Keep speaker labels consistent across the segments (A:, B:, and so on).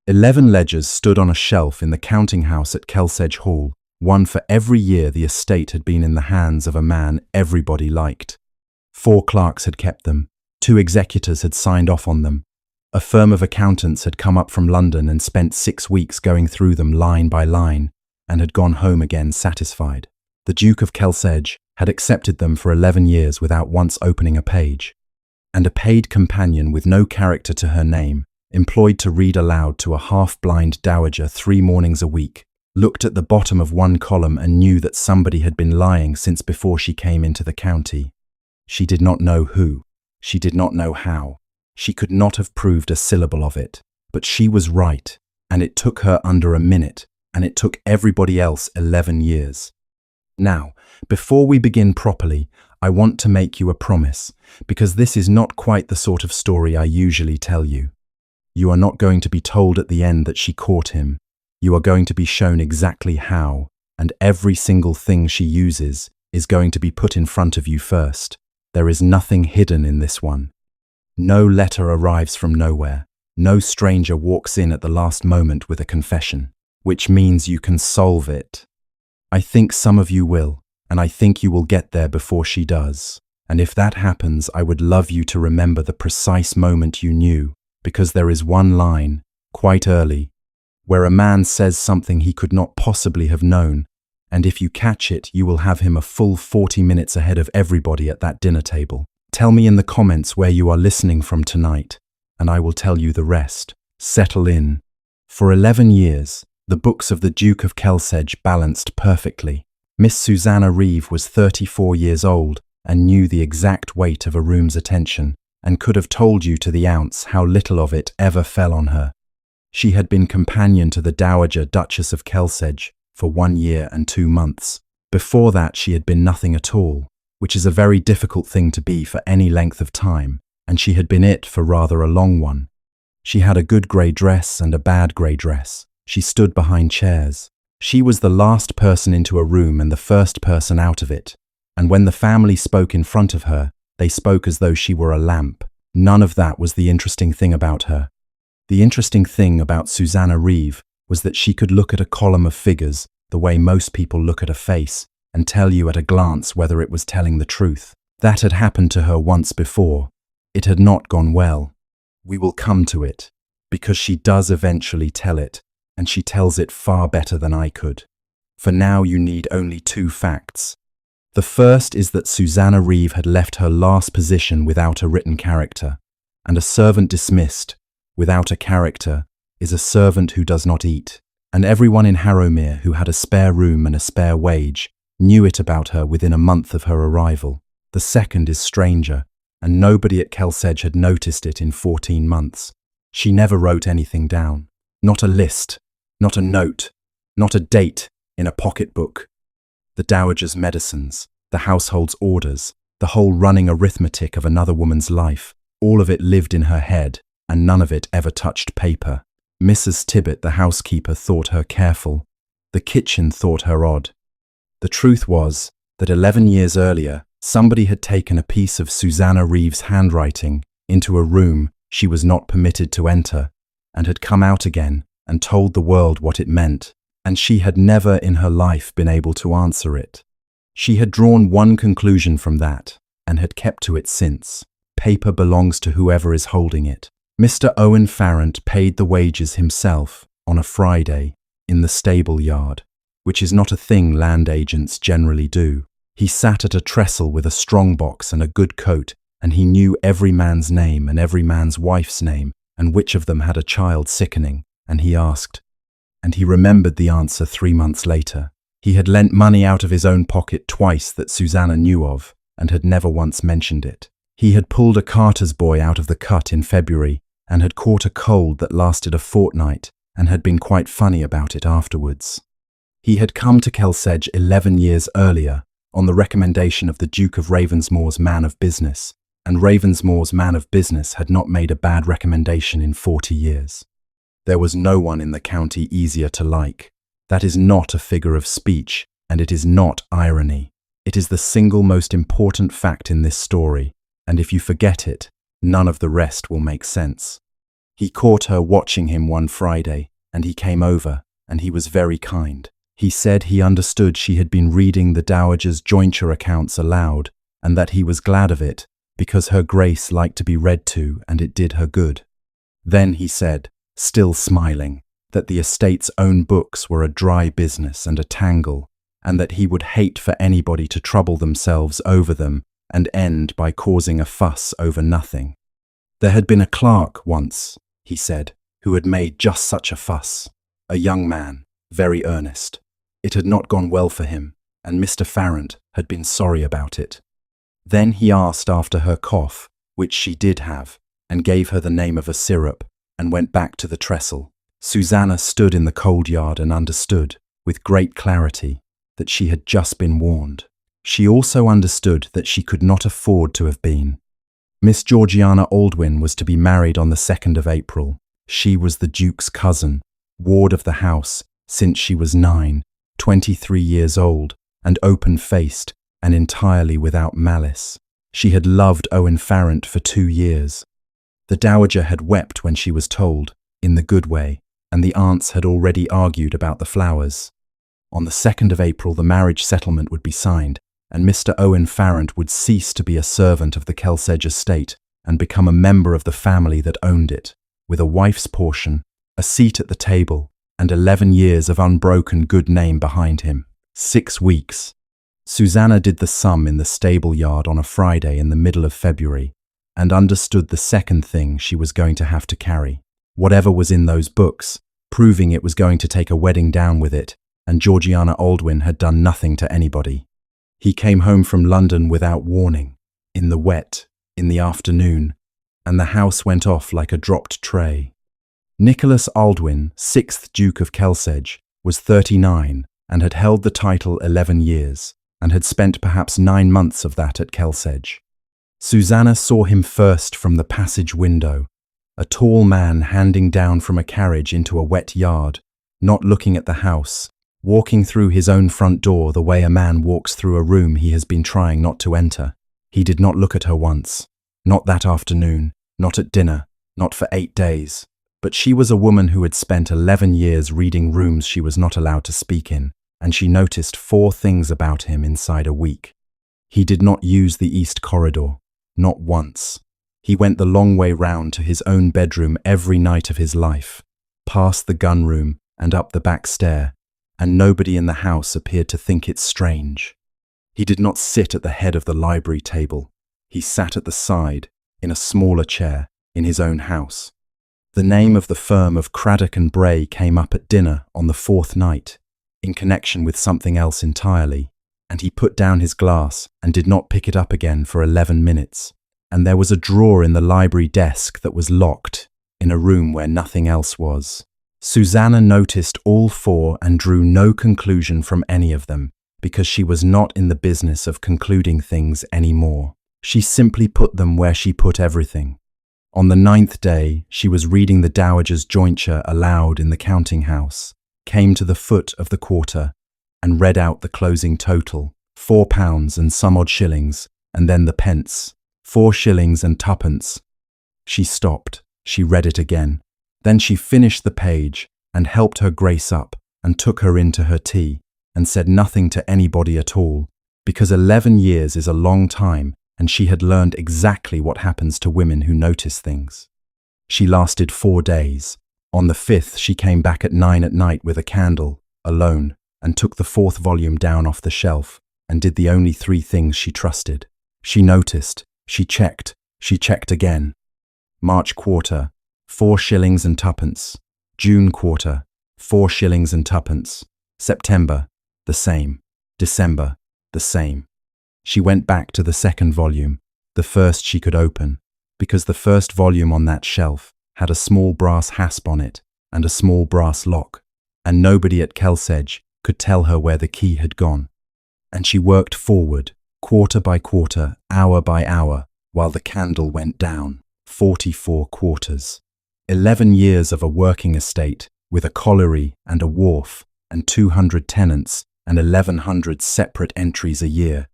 A: 11 ledgers stood on a shelf in the counting house at Kelsedge Hall, one for every year the estate had been in the hands of a man everybody liked. 4 clerks had kept them, 2 executors had signed off on them. A firm of accountants had come up from London and spent 6 weeks going through them line by line, and had gone home again satisfied. The Duke of Kelsedge had accepted them for 11 years without once opening a page. And a paid companion with no character to her name, employed to read aloud to a half-blind dowager 3 mornings a week, looked at the bottom of one column and knew that somebody had been lying since before she came into the county. She did not know who. She did not know how. She could not have proved a syllable of it. But she was right, and it took her under a minute, and it took everybody else 11 years. Now, before we begin properly, I want to make you a promise, because this is not quite the sort of story I usually tell you. You are not going to be told at the end that she caught him. You are going to be shown exactly how, and every single thing she uses is going to be put in front of you first. There is nothing hidden in this one. No letter arrives from nowhere. No stranger walks in at the last moment with a confession, which means you can solve it. I think some of you will, and I think you will get there before she does. And if that happens, I would love you to remember the precise moment you knew, because there is one line, quite early, where a man says something he could not possibly have known, and if you catch it, you will have him a full 40 minutes ahead of everybody at that dinner table. Tell me in the comments where you are listening from tonight, and I will tell you the rest. Settle in. For 11 years, the books of the Duke of Kelsedge balanced perfectly. Miss Susannah Reeve was 34 years old and knew the exact weight of a room's attention, and could have told you to the ounce how little of it ever fell on her. She had been companion to the Dowager Duchess of Kelsedge for 1 year and 2 months. Before that she had been nothing at all, which is a very difficult thing to be for any length of time, and she had been it for rather a long one. She had a good grey dress and a bad grey dress. She stood behind chairs. She was the last person into a room and the first person out of it, and when the family spoke in front of her, they spoke as though she were a lamp. None of that was the interesting thing about her. The interesting thing about Susannah Reeve was that she could look at a column of figures the way most people look at a face and tell you at a glance whether it was telling the truth. That had happened to her once before. It had not gone well. We will come to it, because she does eventually tell it, and she tells it far better than I could. For now you need only 2 facts. The first is that Susannah Reeve had left her last position without a written character, and a servant dismissed without a character is a servant who does not eat, and everyone in Harrowmere who had a spare room and a spare wage knew it about her within a month of her arrival. The second is stranger, and nobody at Kelsedge had noticed it in 14 months. She never wrote anything down. Not a list, not a note, not a date in a pocketbook. The dowager's medicines, the household's orders, the whole running arithmetic of another woman's life, all of it lived in her head, and none of it ever touched paper. Mrs. Tibbet, the housekeeper, thought her careful. The kitchen thought her odd. The truth was that 11 years earlier, somebody had taken a piece of Susannah Reeve's handwriting into a room she was not permitted to enter, and had come out again and told the world what it meant, and she had never in her life been able to answer it. She had drawn one conclusion from that, and had kept to it since. Paper belongs to whoever is holding it. Mr. Owen Farrant paid the wages himself on a Friday in the stable yard, which is not a thing land agents generally do. He sat at a trestle with a strong box and a good coat, and he knew every man's name and every man's wife's name, and which of them had a child sickening, and he asked. And he remembered the answer 3 months later. He had lent money out of his own pocket twice that Susannah knew of, and had never once mentioned it. He had pulled a carter's boy out of the cut in February, and had caught a cold that lasted a fortnight, and had been quite funny about it afterwards. He had come to Kelsedge 11 years earlier, on the recommendation of the Duke of Ravensmore's man of business, and Ravensmore's man of business had not made a bad recommendation in 40 years. There was no one in the county easier to like. That is not a figure of speech, and it is not irony. It is the single most important fact in this story, and if you forget it, none of the rest will make sense. He caught her watching him one Friday, and he came over, and he was very kind. He said he understood she had been reading the Dowager's jointure accounts aloud, and that he was glad of it, because her Grace liked to be read to, and it did her good. Then he said, still smiling, that the estate's own books were a dry business and a tangle, and that he would hate for anybody to trouble themselves over them and end by causing a fuss over nothing. There had been a clerk once, he said, who had made just such a fuss. A young man, very earnest. It had not gone well for him, and Mr. Farrant had been sorry about it. Then he asked after her cough, which she did have, and gave her the name of a syrup, and went back to the trestle. Susannah stood in the cold yard and understood, with great clarity, that she had just been warned. She also understood that she could not afford to have been. Miss Georgiana Aldwin was to be married on the 2nd of April. She was the Duke's cousin, ward of the house, since she was 9, 23 years old, and open-faced, and entirely without malice. She had loved Owen Farrant for 2 years. The Dowager had wept when she was told, in the good way, and the aunts had already argued about the flowers. On the 2nd of April the marriage settlement would be signed, and Mr. Owen Farrant would cease to be a servant of the Kelsedge estate and become a member of the family that owned it, with a wife's portion, a seat at the table, and 11 years of unbroken good name behind him. 6 weeks. Susannah did the sum in the stable yard on a Friday in the middle of February, and understood the second thing she was going to have to carry. Whatever was in those books, proving it was going to take a wedding down with it, and Georgiana Aldwin had done nothing to anybody. He came home from London without warning, in the wet, in the afternoon, and the house went off like a dropped tray. Nicholas Aldwyn, 6th Duke of Kelsedge, was 39 and had held the title 11 years, and had spent perhaps 9 months of that at Kelsedge. Susannah saw him first from the passage window, a tall man handing down from a carriage into a wet yard, not looking at the house, walking through his own front door the way a man walks through a room he has been trying not to enter. He did not look at her once, not that afternoon, not at dinner, not for 8 days. But she was a woman who had spent 11 years reading rooms she was not allowed to speak in, and she noticed 4 things about him inside a week. He did not use the east corridor, not once. He went the long way round to his own bedroom every night of his life, past the gun room and up the back stair, and nobody in the house appeared to think it strange. He did not sit at the head of the library table. He sat at the side, in a smaller chair, in his own house. The name of the firm of Craddock and Bray came up at dinner on the 4th night, in connection with something else entirely, and he put down his glass and did not pick it up again for 11 minutes. And there was a drawer in the library desk that was locked, in a room where nothing else was. Susannah noticed all 4 and drew no conclusion from any of them, because she was not in the business of concluding things any more. She simply put them where she put everything. On the 9th day, she was reading the Dowager's jointure aloud in the counting house, came to the foot of the quarter, and read out the closing total, £4 and some odd shillings, and then the pence, 4 shillings and 2pence. She stopped. She read it again. Then she finished the page and helped her Grace up and took her in to her tea and said nothing to anybody at all, because 11 years is a long time and she had learned exactly what happens to women who notice things. She lasted 4 days. On the 5th she came back at 9 at night with a candle, alone, and took the 4th volume down off the shelf and did the only 3 things she trusted. She noticed, she checked again. March quarter, 4 shillings and 2pence. June quarter, 4 shillings and 2pence. September, the same. December, the same. She went back to the 2nd volume, the first she could open, because the 1st volume on that shelf had a small brass hasp on it and a small brass lock, and nobody at Kelsedge could tell her where the key had gone. And she worked forward, quarter by quarter, hour by hour, while the candle went down, 44 quarters. 11 years of a working estate, with a colliery and a wharf, and 200 tenants, and 1,100 separate entries a year.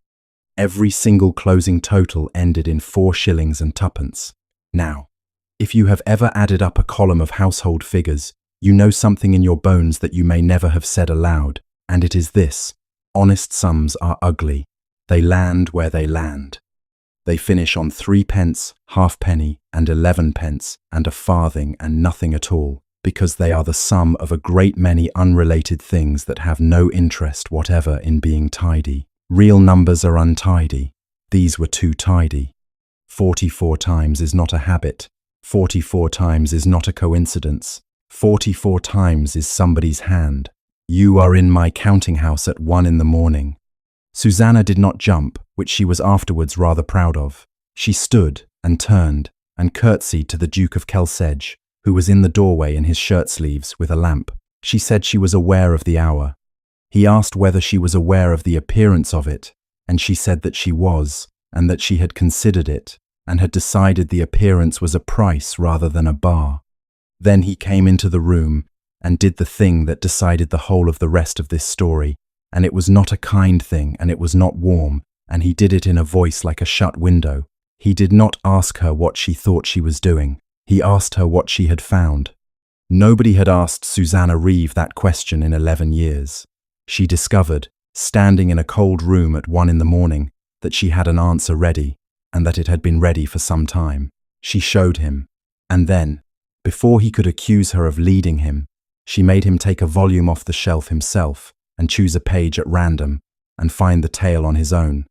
A: Every single closing total ended in 4 shillings and 2pence. Now, If you have ever added up a column of household figures, you know something in your bones that you may never have said aloud, and it is this: honest sums are ugly. They land where they land. They finish on 3 pence, halfpenny, and 11 pence, and a farthing and nothing at all, because they are the sum of a great many unrelated things that have no interest whatever in being tidy. Real numbers are untidy. These were too tidy. 44 times is not a habit. 44 times is not a coincidence. 44 times is somebody's hand. You are in my counting house at 1 in the morning. Susannah did not jump, which she was afterwards rather proud of. She stood and turned and curtsied to the Duke of Kelsedge, who was in the doorway in his shirt sleeves with a lamp. She said she was aware of the hour. He asked whether she was aware of the appearance of it, and she said that she was, and that she had considered it, and had decided the appearance was a price rather than a bar. Then he came into the room and did the thing that decided the whole of the rest of this story, and it was not a kind thing, and it was not warm, and he did it in a voice like a shut window. He did not ask her what she thought she was doing. He asked her what she had found. Nobody had asked Susannah Reeve that question in 11 years. She discovered, standing in a cold room at 1 in the morning, that she had an answer ready, and that it had been ready for some time. She showed him, and then, before he could accuse her of leading him, she made him take a volume off the shelf himself and choose a page at random and find the tale on his own.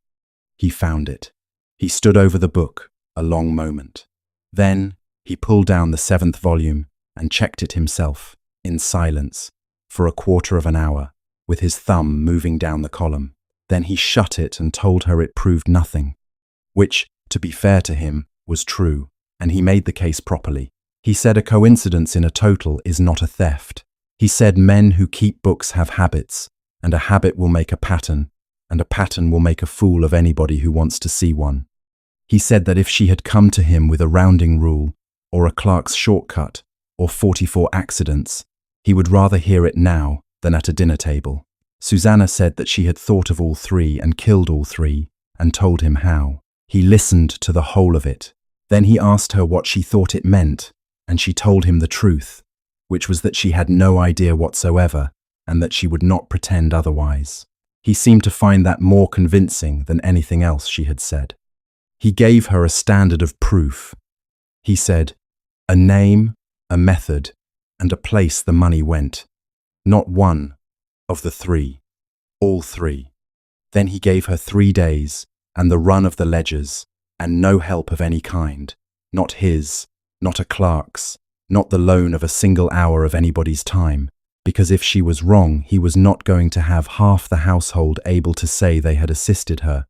A: He found it. He stood over the book a long moment. Then he pulled down the 7th volume and checked it himself, in silence, for a quarter of an hour, with his thumb moving down the column. Then he shut it and told her it proved nothing, which, to be fair to him, was true, and he made the case properly. He said a coincidence in a total is not a theft. He said men who keep books have habits, and a habit will make a pattern, and a pattern will make a fool of anybody who wants to see one. He said that if she had come to him with a rounding rule, or a clerk's shortcut, or 44 accidents, he would rather hear it now than at a dinner table. Susannah said that she had thought of all 3 and killed all 3, and told him how. He listened to the whole of it. Then he asked her what she thought it meant, and she told him the truth, which was that she had no idea whatsoever, and that she would not pretend otherwise. He seemed to find that more convincing than anything else she had said. He gave her a standard of proof. He said, a name, a method, and a place the money went. Not one of the 3, all 3. Then he gave her 3 days, and the run of the ledgers, and no help of any kind, not his, not a clerk's, not the loan of a single hour of anybody's time, because if she was wrong, he was not going to have half the household able to say they had assisted her.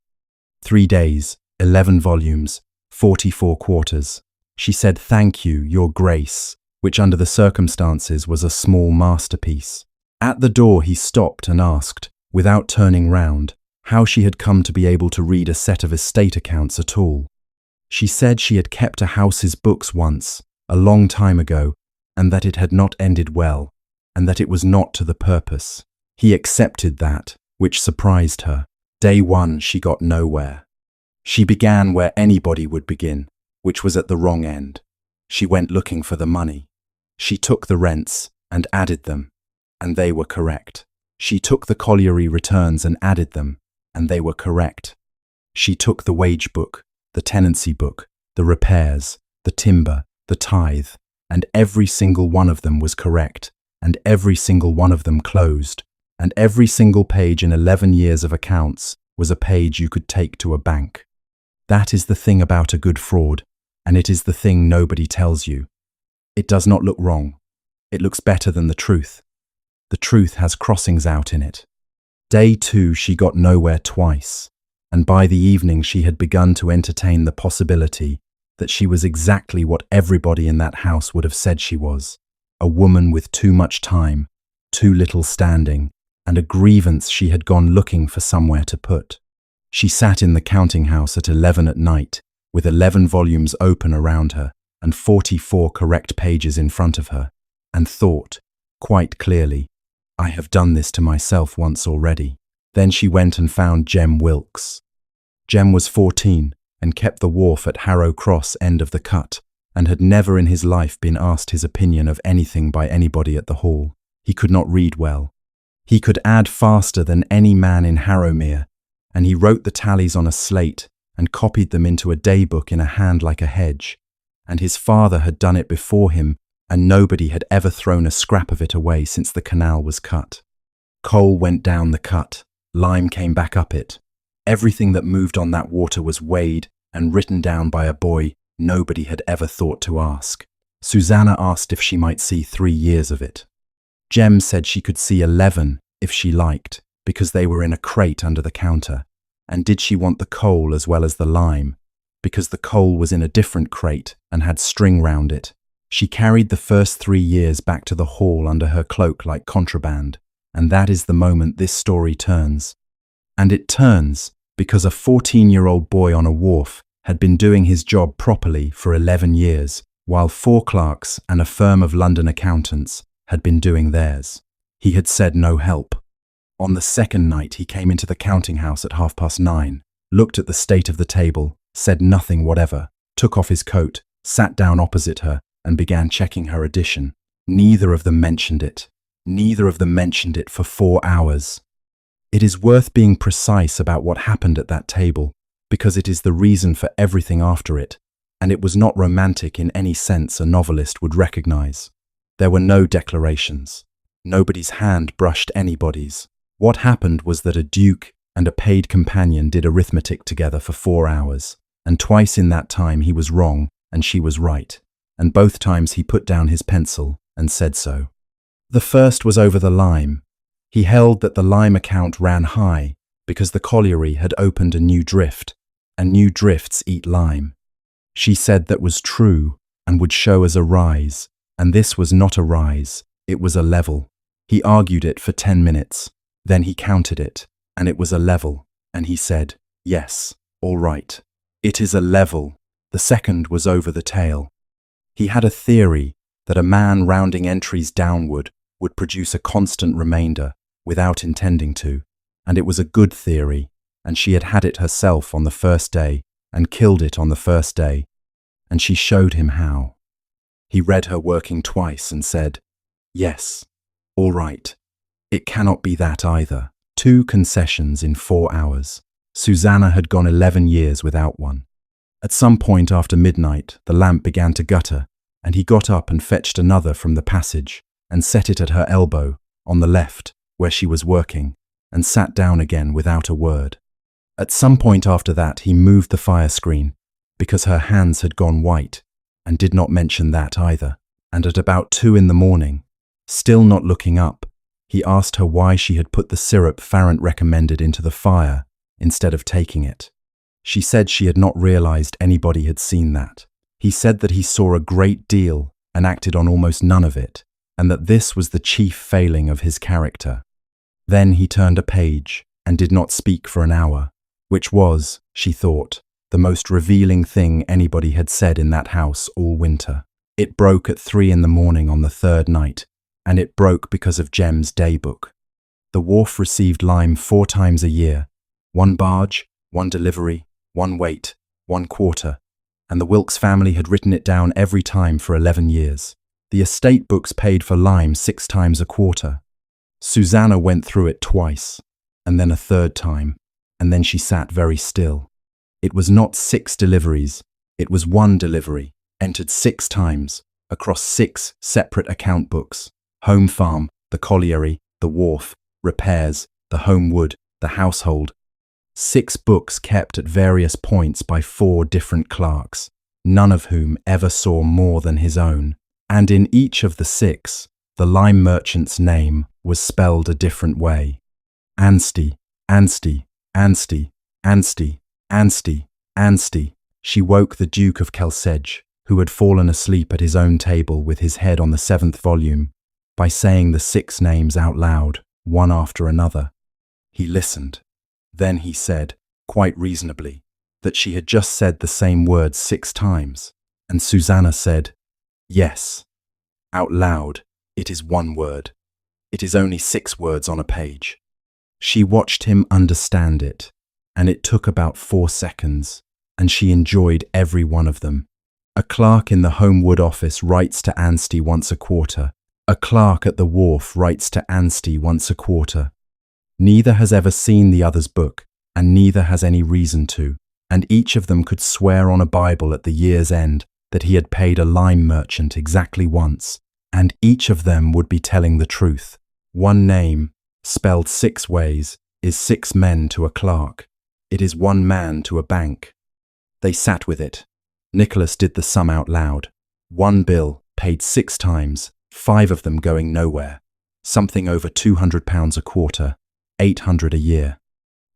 A: 3 days, 11 volumes, 44 quarters. She said, thank you, your grace, which under the circumstances was a small masterpiece. At the door he stopped and asked, without turning round, how she had come to be able to read a set of estate accounts at all. She said she had kept a house's books once, a long time ago, and that it had not ended well, and that it was not to the purpose. He accepted that, which surprised her. Day 1 she got nowhere. She began where anybody would begin, which was at the wrong end. She went looking for the money. She took the rents and added them, and they were correct. She took the colliery returns and added them, and they were correct. She took the wage book, the tenancy book, the repairs, the timber, the tithe, and every single one of them was correct, and every single one of them closed, and every single page in 11 years of accounts was a page you could take to a bank. That is the thing about a good fraud, and it is the thing nobody tells you. It does not look wrong. It looks better than the truth. The truth has crossings out in it. Day 2 she got nowhere twice, and by the evening she had begun to entertain the possibility that she was exactly what everybody in that house would have said she was, a woman with too much time, too little standing, and a grievance she had gone looking for somewhere to put. She sat in the counting house at 11 at night, with 11 volumes open around her and 44 correct pages in front of her, and thought, quite clearly, I have done this to myself once already. Then she went and found Jem Wilkes. Jem was 14 and kept the wharf at Harrow Cross end of the cut, and had never in his life been asked his opinion of anything by anybody at the hall. He could not read well. He could add faster than any man in Harrowmere, and he wrote the tallies on a slate and copied them into a daybook in a hand like a hedge. And his father had done it before him, and nobody had ever thrown a scrap of it away since the canal was cut. Coal went down the cut, lime came back up it. Everything that moved on that water was weighed and written down by a boy nobody had ever thought to ask. Susannah asked if she might see 3 years of it. Jem said she could see 11 if she liked, because they were in a crate under the counter. And did she want the coal as well as the lime? Because the coal was in a different crate and had string round it. She carried the first 3 years back to the hall under her cloak like contraband, and that is the moment this story turns. And it turns because a 14-year-old boy on a wharf had been doing his job properly for 11 years, while 4 clerks and a firm of London accountants had been doing theirs. He had said no help. On the second night he came into the counting house at 9:30, looked at the state of the table, said nothing whatever, took off his coat, sat down opposite her, and began checking her addition. Neither of them mentioned it. Neither of them mentioned it for 4 hours. It is worth being precise about what happened at that table, because it is the reason for everything after it, and it was not romantic in any sense a novelist would recognize. There were no declarations. Nobody's hand brushed anybody's. What happened was that a duke and a paid companion did arithmetic together for 4 hours, and twice in that time he was wrong and she was right, and both times he put down his pencil and said so. The first was over the lime. He held that the lime account ran high because the colliery had opened a new drift, and new drifts eat lime. She said that was true and would show as a rise, and this was not a rise, it was a level. He argued it for 10 minutes, then he counted it, and it was a level, and he said, yes, all right, it is a level. The second was over the tail. He had a theory that a man rounding entries downward would produce a constant remainder without intending to, and it was a good theory, and she had had it herself on the first day and killed it on the first day, and she showed him how. He read her working twice and said, yes, all right, it cannot be that either. 2 concessions in 4 hours. Susannah had gone 11 years without one. At some point after midnight, the lamp began to gutter, and he got up and fetched another from the passage and set it at her elbow, on the left, where she was working, and sat down again without a word. At some point after that he moved the fire screen, because her hands had gone white, and did not mention that either, and at about 2 in the morning, still not looking up, he asked her why she had put the syrup Farrant recommended into the fire instead of taking it. She said she had not realized anybody had seen that. He said that he saw a great deal and acted on almost none of it, and that this was the chief failing of his character. Then he turned a page and did not speak for an hour, which was, she thought, the most revealing thing anybody had said in that house all winter. It broke at 3 in the morning on the 3rd night, and it broke because of Jem's daybook. The wharf received lime 4 times a year, 1 barge, 1 delivery, 1 weight, 1 quarter, and the Wilkes family had written it down every time for 11 years. The estate books paid for lime 6 times a quarter. Susannah went through it twice, and then a 3rd time, and then she sat very still. It was not 6 deliveries, it was 1 delivery, entered 6 times, across 6 separate account books. Home farm, the colliery, the wharf, repairs, the home wood, the household. 6 books kept at various points by 4 different clerks, none of whom ever saw more than his own. And in each of the 6, the lime merchant's name was spelled a different way. Anstey, Anstey, Anstey, Anstey, Anstey, Anstey. She woke the Duke of Kelsedge, who had fallen asleep at his own table with his head on the 7th volume, by saying the 6 names out loud, one after another. He listened. Then he said, quite reasonably, that she had just said the same words 6 times, and Susannah said, yes. Out loud, it is 1 word. It is only 6 words on a page. She watched him understand it, and it took about 4 seconds, and she enjoyed every one of them. A clerk in the Home Wood office writes to Anstey once a quarter. A clerk at the wharf writes to Anstey once a quarter. Neither has ever seen the other's book, and neither has any reason to, and each of them could swear on a Bible at the year's end that he had paid a lime merchant exactly once, and each of them would be telling the truth. One name, spelled 6 ways, is 6 men to a clerk. It is 1 man to a bank. They sat with it. Nicholas did the sum out loud. 1 bill, paid 6 times, 5 of them going nowhere. Something over £200 a quarter, 800 a year.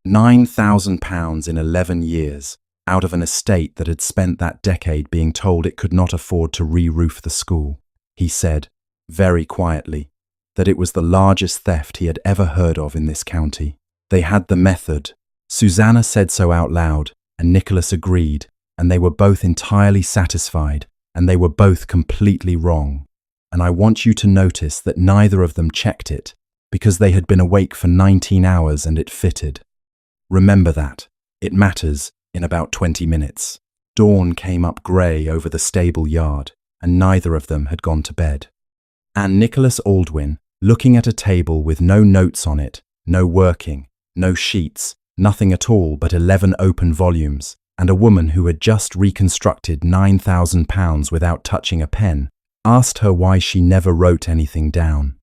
A: £9,000 in 11 years, out of an estate that had spent that decade being told it could not afford to re-roof the school. He said, very quietly, that it was the largest theft he had ever heard of in this county. They had the method. Susannah said so out loud, and Nicholas agreed, and they were both entirely satisfied, and they were both completely wrong. And I want you to notice that neither of them checked it, because they had been awake for 19 hours and it fitted. Remember that. It matters in about 20 minutes. Dawn came up grey over the stable yard, and neither of them had gone to bed. And Nicholas Aldwyn, looking at a table with no notes on it, no working, no sheets, nothing at all but 11 open volumes, and a woman who had just reconstructed £9,000 without touching a pen, asked her why she never wrote anything down.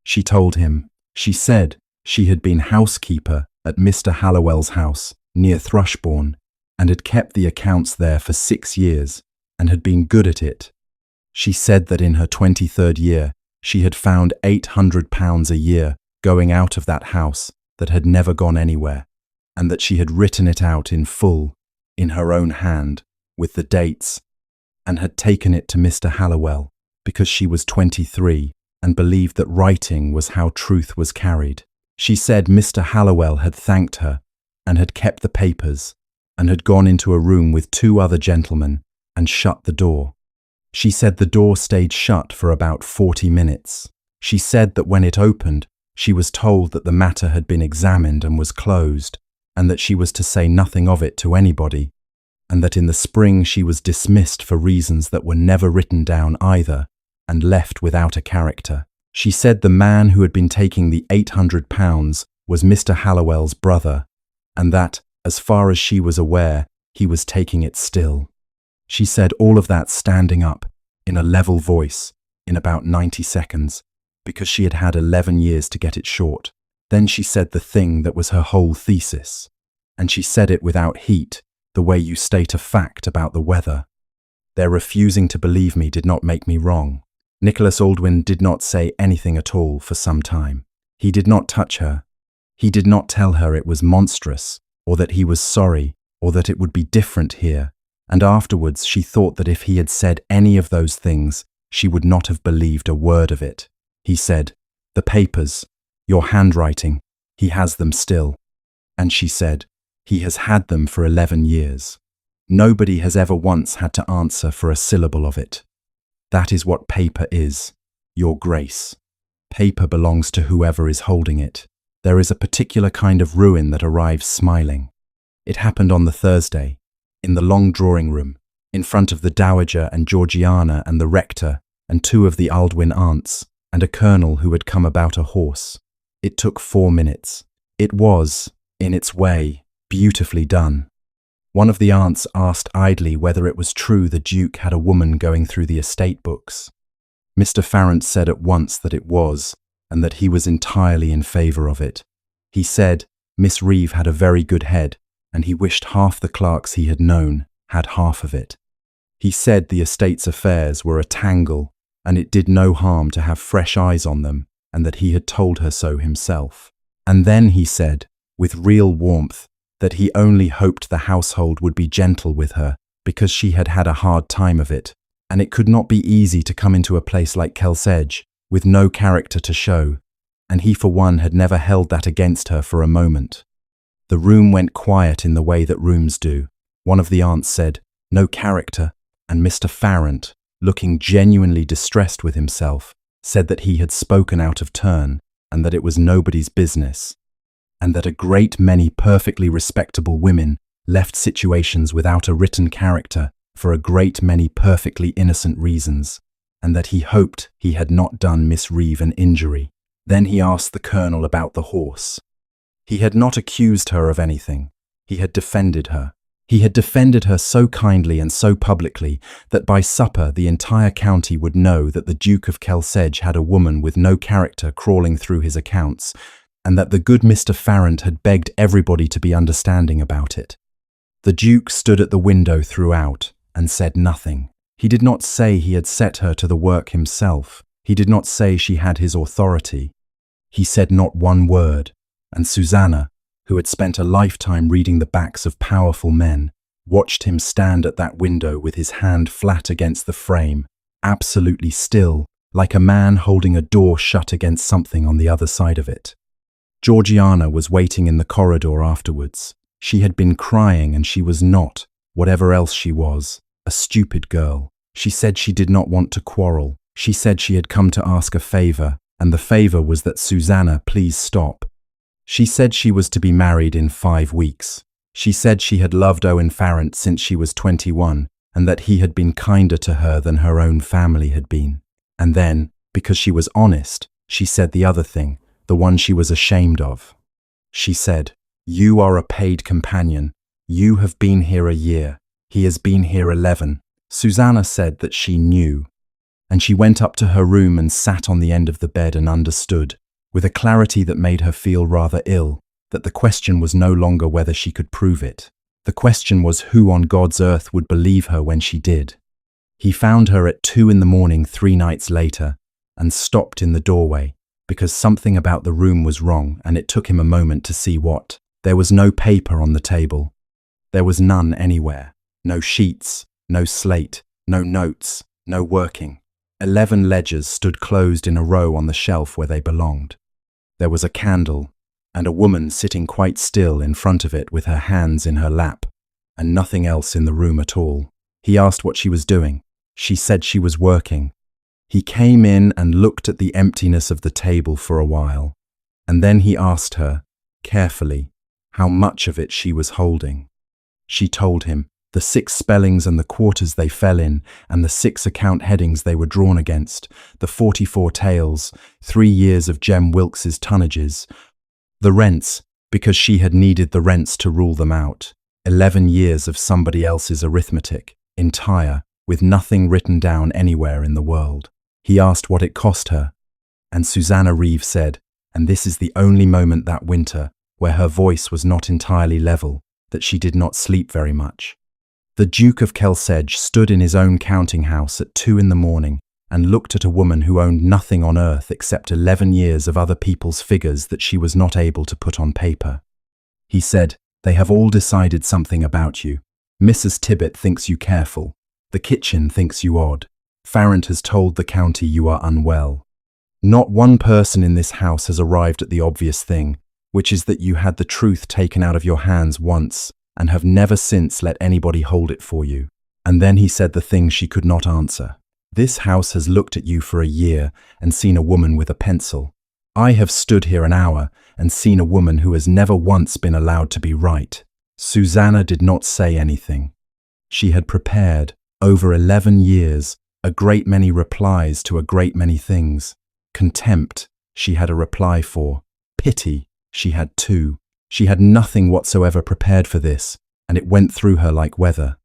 A: She told him. She said she had been housekeeper at Mr. Hallowell's house, near Thrushbourne, and had kept the accounts there for 6 years, and had been good at it. She said that in her 23rd year, she had found £800 a year going out of that house that had never gone anywhere, and that she had written it out in full, in her own hand, with the dates, and had taken it to Mr. Hallowell because she was 23 and believed that writing was how truth was carried. She said Mr. Hallowell had thanked her and had kept the papers and had gone into a room with 2 other gentlemen and shut the door. She said the door stayed shut for about 40 minutes. She said that when it opened, she was told that the matter had been examined and was closed, and that she was to say nothing of it to anybody, and that in the spring she was dismissed for reasons that were never written down either, and left without a character. She said the man who had been taking the £800 was Mr. Hallowell's brother, and that, as far as she was aware, he was taking it still. She said all of that standing up, in a level voice, in about 90 seconds, because she had had 11 years to get it short. Then she said the thing that was her whole thesis, and she said it without heat, the way you state a fact about the weather. Their refusing to believe me did not make me wrong. Nicholas Aldwyn did not say anything at all for some time. He did not touch her. He did not tell her it was monstrous, or that he was sorry, or that it would be different here. And afterwards she thought that if he had said any of those things, she would not have believed a word of it. He said, "The papers, your handwriting, he has them still." And she said, "He has had them for 11 years. Nobody has ever once had to answer for a syllable of it. That is what paper is, your grace. Paper belongs to whoever is holding it. There is a particular kind of ruin that arrives smiling. It happened on the Thursday, in the long drawing room, in front of the Dowager and Georgiana and the rector and 2 of the Aldwin aunts, and a colonel who had come about a horse. It took 4 minutes. It was, in its way, beautifully done. One of the aunts asked idly whether it was true the Duke had a woman going through the estate books. Mr. Farrant said at once that it was, and that he was entirely in favour of it. He said Miss Reeve had a very good head, and he wished half the clerks he had known had half of it. He said the estate's affairs were a tangle, and it did no harm to have fresh eyes on them, and that he had told her so himself. And then he said, with real warmth, that he only hoped the household would be gentle with her, because she had had a hard time of it, and it could not be easy to come into a place like Kelsedge, with no character to show, and he for one had never held that against her for a moment. The room went quiet in the way that rooms do. One of the aunts said, "No character," and Mr. Farrant, looking genuinely distressed with himself, said that he had spoken out of turn, and that it was nobody's business, and that a great many perfectly respectable women left situations without a written character for a great many perfectly innocent reasons, and that he hoped he had not done Miss Reeve an injury. Then he asked the colonel about the horse. He had not accused her of anything. He had defended her. He had defended her so kindly and so publicly that by supper the entire county would know that the Duke of Kelsedge had a woman with no character crawling through his accounts, and that the good Mr. Farrant had begged everybody to be understanding about it. The Duke stood at the window throughout and said nothing. He did not say he had set her to the work himself. He did not say she had his authority. He said not one word, and Susannah, who had spent a lifetime reading the backs of powerful men, watched him stand at that window with his hand flat against the frame, absolutely still, like a man holding a door shut against something on the other side of it. Georgiana was waiting in the corridor afterwards. She had been crying, and she was not, whatever else she was, a stupid girl. She said she did not want to quarrel. She said she had come to ask a favor, and the favor was that Susannah please stop. She said she was to be married in 5 weeks. She said she had loved Owen Farrant since she was 21, and that he had been kinder to her than her own family had been. And then, because she was honest, she said the other thing, the one she was ashamed of. She said, "You are a paid companion. You have been here a year. He has been here 11. Susannah said that she knew. And she went up to her room and sat on the end of the bed and understood, with a clarity that made her feel rather ill, that the question was no longer whether she could prove it. The question was who on God's earth would believe her when she did. He found her at 2 in the morning 3 nights later, and stopped in the doorway, because something about the room was wrong, and it took him a moment to see what. There was no paper on the table. There was none anywhere. No sheets, no slate, no notes, no working. 11 ledgers stood closed in a row on the shelf where they belonged. There was a candle, and a woman sitting quite still in front of it with her hands in her lap, and nothing else in the room at all. He asked what she was doing. She said she was working. He came in and looked at the emptiness of the table for a while, and then he asked her, carefully, how much of it she was holding. She told him the 6 spellings and the quarters they fell in, and the 6 account headings they were drawn against, the 44 tails, 3 years of Jem Wilkes's tonnages, the rents, because she had needed the rents to rule them out, 11 years of somebody else's arithmetic, entire, with nothing written down anywhere in the world. He asked what it cost her, and Susannah Reeve said, and this is the only moment that winter where her voice was not entirely level, that she did not sleep very much. The Duke of Kelsedge stood in his own counting house at 2 in the morning and looked at a woman who owned nothing on earth except 11 years of other people's figures that she was not able to put on paper. He said, "They have all decided something about you. Mrs. Tibbet thinks you careful. The kitchen thinks you odd. Farrant has told the county you are unwell. Not one person in this house has arrived at the obvious thing, which is that you had the truth taken out of your hands once and have never since let anybody hold it for you." And then he said the thing she could not answer. "This house has looked at you for a year and seen a woman with a pencil. I have stood here an hour and seen a woman who has never once been allowed to be right." Susannah did not say anything. She had prepared, over 11 years, a great many replies to a great many things. Contempt, she had a reply for. Pity, she had 2. She had nothing whatsoever prepared for this, and it went through her like weather.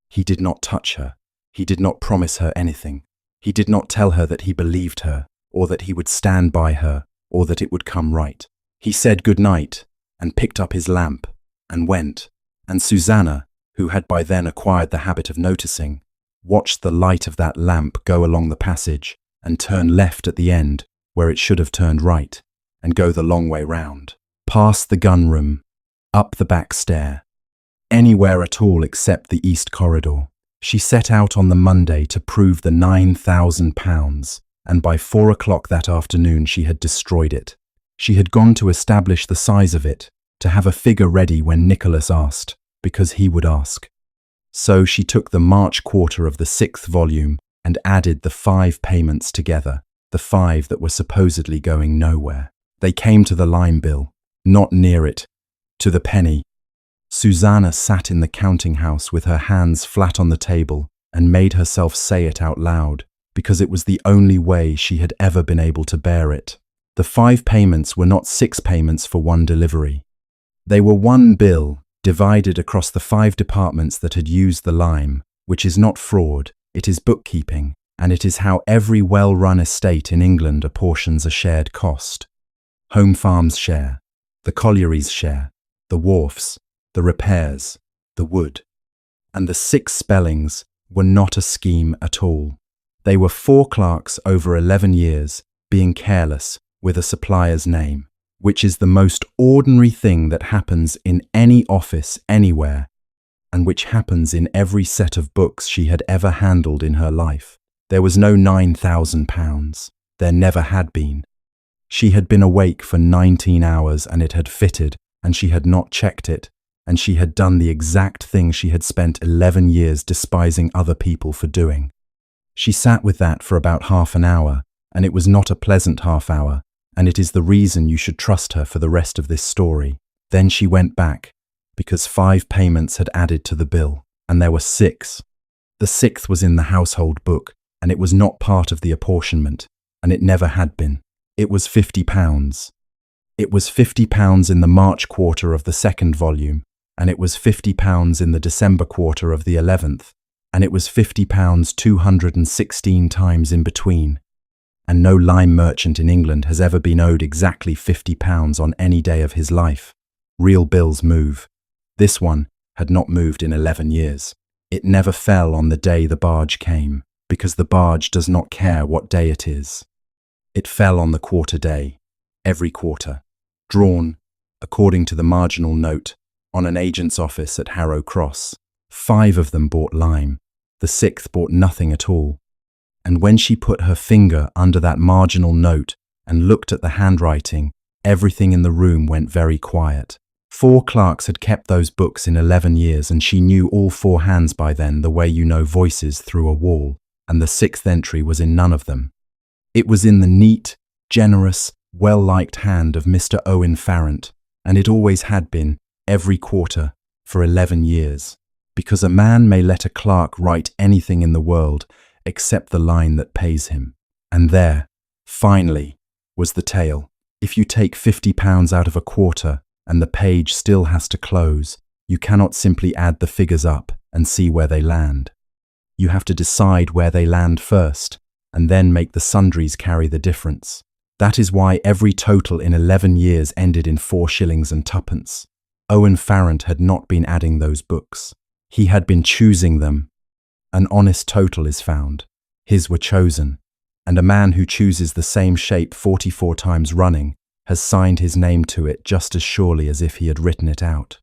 A: He did not touch her. He did not promise her anything. He did not tell her that he believed her, or that he would stand by her, or that it would come right. He said good night, and picked up his lamp, and went, and Susannah, who had by then acquired the habit of noticing, watched the light of that lamp go along the passage, and turn left at the end, where it should have turned right, and go the long way round, past the gun room, up the back stair, anywhere at all except the east corridor. She set out on the Monday to prove the £9,000, and by 4 o'clock that afternoon she had destroyed it. She had gone to establish the size of it, to have a figure ready when Nicholas asked, because he would ask. So she took the March quarter of the 6th volume and added the 5 payments together, the 5 that were supposedly going nowhere. They came to the lime bill, not near it, to the penny. Susannah sat in the counting house with her hands flat on the table and made herself say it out loud, because it was the only way she had ever been able to bear it. The 5 payments were not 6 payments for one delivery. They were one bill, divided across the 5 departments that had used the lime, which is not fraud, it is bookkeeping, and it is how every well-run estate in England apportions a shared cost. Home Farm's share, the colliery's share, the wharfs, the repairs, the wood. And the 6 spellings were not a scheme at all. They were 4 clerks over 11 years being careless with a supplier's name, which is the most ordinary thing that happens in any office anywhere, and which happens in every set of books she had ever handled in her life. There was no £9,000. There never had been. She had been awake for 19 hours and it had fitted, and she had not checked it, and she had done the exact thing she had spent 11 years despising other people for doing. She sat with that for about half an hour, and it was not a pleasant half hour, and it is the reason you should trust her for the rest of this story. Then she went back, because 5 payments had added to the bill, and there were 6. The 6th was in the household book, and it was not part of the apportionment, and it never had been. It was £50. It was £50 in the March quarter of the 2nd volume, and it was £50 in the December quarter of the 11th, and it was £50 216 times in between. And no lime merchant in England has ever been owed exactly £50 on any day of his life. Real bills move. This one had not moved in 11 years. It never fell on the day the barge came, because the barge does not care what day it is. It fell on the quarter day, every quarter, drawn, according to the marginal note, on an agent's office at Harrow Cross. 5 of them bought lime. The 6th bought nothing at all. And when she put her finger under that marginal note and looked at the handwriting, everything in the room went very quiet. 4 clerks had kept those books in 11 years, and she knew all 4 hands by then the way you know voices through a wall, and the 6th entry was in none of them. It was in the neat, generous, well-liked hand of Mr. Owen Farrant, and it always had been, every quarter, for 11 years. Because a man may let a clerk write anything in the world except the line that pays him. And there, finally, was the tale. If you take £50 out of a quarter and the page still has to close, you cannot simply add the figures up and see where they land. You have to decide where they land first, and then make the sundries carry the difference. That is why every total in 11 years ended in 4 shillings and 2pence. Owen Farrant had not been adding those books. He had been choosing them. An honest total is found. His were chosen. And a man who chooses the same shape 44 times running has signed his name to it just as surely as if he had written it out.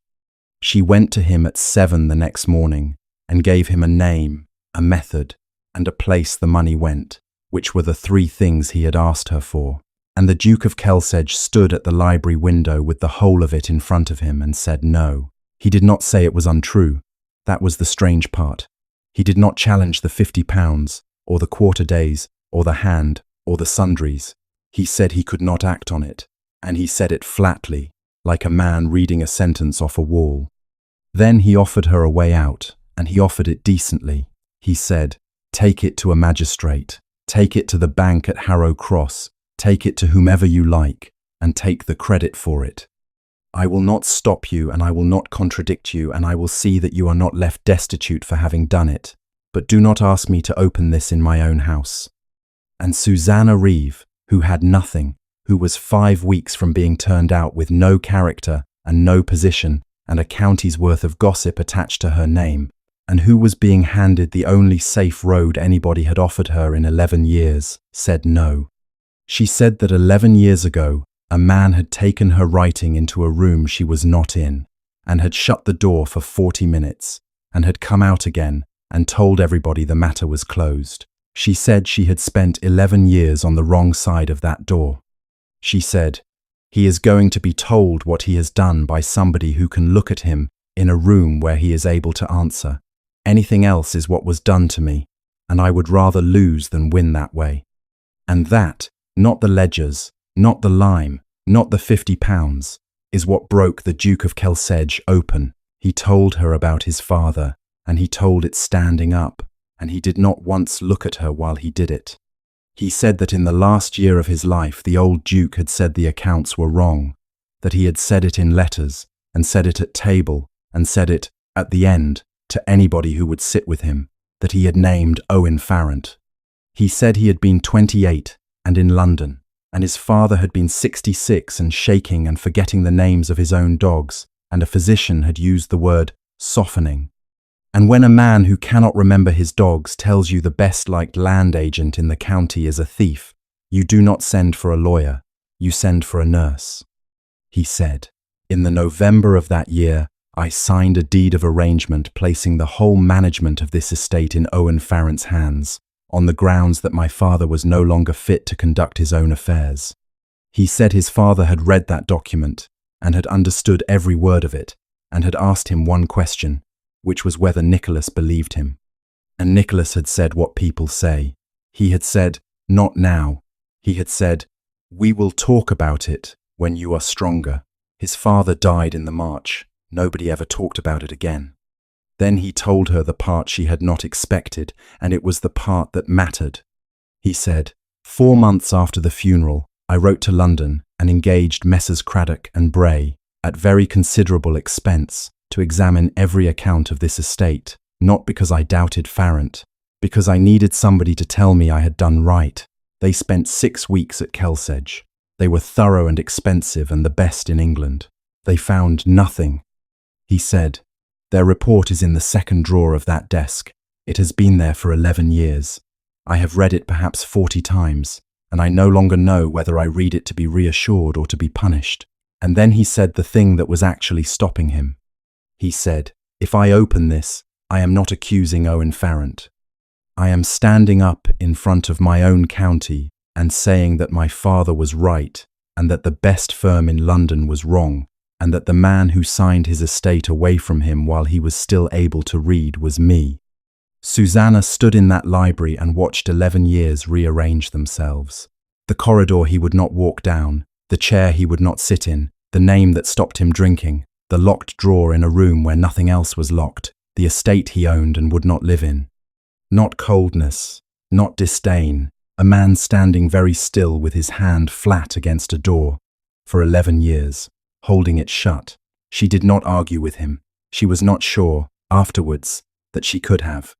A: She went to him at 7 the next morning and gave him a name, a method, and a place the money went, which were the 3 things he had asked her for. And the Duke of Kelsedge stood at the library window with the whole of it in front of him and said no. He did not say it was untrue. That was the strange part. He did not challenge the £50, or the quarter days, or the hand, or the sundries. He said he could not act on it, and he said it flatly, like a man reading a sentence off a wall. Then he offered her a way out, and he offered it decently. He said, "Take it to a magistrate, take it to the bank at Harrow Cross, take it to whomever you like, and take the credit for it. I will not stop you, and I will not contradict you, and I will see that you are not left destitute for having done it. But do not ask me to open this in my own house." And Susannah Reeve, who had nothing, who was 5 weeks from being turned out with no character and no position and a county's worth of gossip attached to her name, and who was being handed the only safe road anybody had offered her in 11 years, said no. She said that 11 years ago, a man had taken her writing into a room she was not in, and had shut the door for 40 minutes, and had come out again and told everybody the matter was closed. She said she had spent 11 years on the wrong side of that door. She said, "He is going to be told what he has done by somebody who can look at him in a room where he is able to answer. Anything else is what was done to me, and I would rather lose than win that way." And that, not the ledgers, not the lime, not the £50, is what broke the Duke of Kelsedge open. He told her about his father, and he told it standing up, and he did not once look at her while he did it. He said that in the last year of his life the old Duke had said the accounts were wrong, that he had said it in letters, and said it at table, and said it, at the end, to anybody who would sit with him, that he had named Owen Farrant. He said he had been 28 and in London, and his father had been 66 and shaking and forgetting the names of his own dogs, and a physician had used the word softening. And when a man who cannot remember his dogs tells you the best-liked land agent in the county is a thief, you do not send for a lawyer, you send for a nurse. He said, in the November of that year, I signed a deed of arrangement placing the whole management of this estate in Owen Farrant's hands, on the grounds that my father was no longer fit to conduct his own affairs. He said his father had read that document, and had understood every word of it, and had asked him one question, which was whether Nicholas believed him. And Nicholas had said what people say. He had said, not now. He had said, we will talk about it when you are stronger. His father died in the march. Nobody ever talked about it again. Then he told her the part she had not expected, and it was the part that mattered. He said, 4 months after the funeral, I wrote to London and engaged Messrs. Craddock and Bray, at very considerable expense, to examine every account of this estate, not because I doubted Farrant, because I needed somebody to tell me I had done right. They spent 6 weeks at Kelsedge. They were thorough and expensive and the best in England. They found nothing. He said, their report is in the second drawer of that desk. It has been there for 11 years. I have read it perhaps 40 times, and I no longer know whether I read it to be reassured or to be punished. And then he said the thing that was actually stopping him. He said, if I open this, I am not accusing Owen Farrant. I am standing up in front of my own county and saying that my father was right and that the best firm in London was wrong, and that the man who signed his estate away from him while he was still able to read was me. Susannah stood in that library and watched 11 years rearrange themselves. The corridor he would not walk down, the chair he would not sit in, the name that stopped him drinking, the locked drawer in a room where nothing else was locked, the estate he owned and would not live in. Not coldness, not disdain, a man standing very still with his hand flat against a door, for 11 years, holding it shut. She did not argue with him. She was not sure, afterwards, that she could have.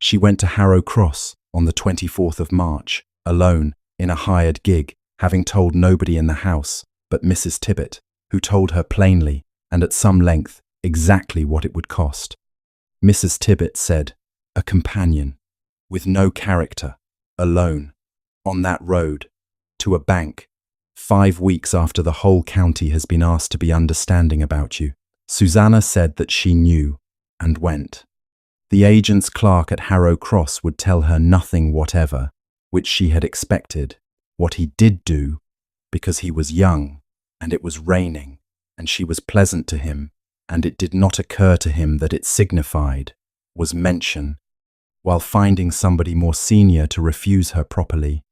A: She went to Harrow Cross on the 24th of March, alone, in a hired gig, having told nobody in the house but Mrs. Tibbet, who told her plainly, and at some length, exactly what it would cost. Mrs. Tibbet said, a companion, with no character, alone, on that road, to a bank, 5 weeks after the whole county has been asked to be understanding about you. Susannah said that she knew, and went. The agent's clerk at Harrow Cross would tell her nothing whatever, which she had expected. What he did do, because he was young, and it was raining, and she was pleasant to him, and it did not occur to him that it signified, was mention, while finding somebody more senior to refuse her properly,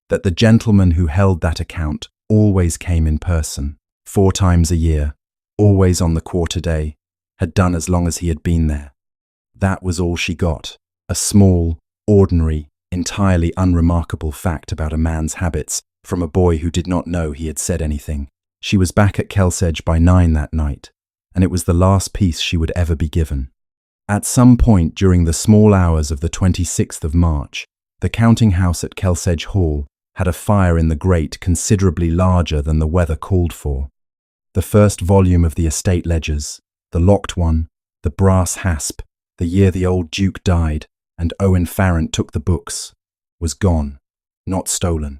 A: that the gentleman who held that account always came in person, 4 times a year, always on the quarter day, had done as long as he had been there. That was all she got, a small, ordinary, entirely unremarkable fact about a man's habits from a boy who did not know he had said anything. She was back at Kelsedge by 9 that night, and it was the last piece she would ever be given. At some point during the small hours of the 26th of March, the counting house at Kelsedge Hall had a fire in the grate considerably larger than the weather called for. The first volume of the estate ledgers, the locked one, the brass hasp, the year the old Duke died, and Owen Farrant took the books, was gone, not stolen,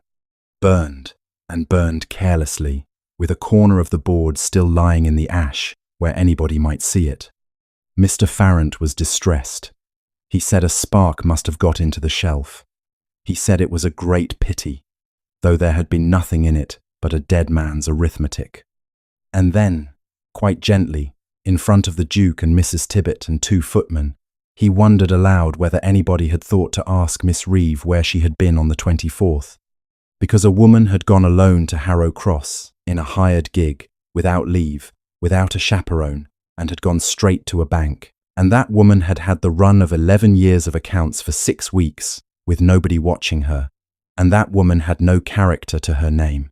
A: burned, and burned carelessly, with a corner of the board still lying in the ash where anybody might see it. Mr. Farrant was distressed. He said a spark must have got into the shelf. He said it was a great pity, though there had been nothing in it but a dead man's arithmetic. And then, quite gently, in front of the Duke and Mrs. Tibbet and 2 footmen, he wondered aloud whether anybody had thought to ask Miss Reeve where she had been on the 24th, because a woman had gone alone to Harrow Cross, in a hired gig, without leave, without a chaperone, and had gone straight to a bank. And that woman had had the run of 11 years of accounts for 6 weeks, with nobody watching her. And that woman had no character to her name.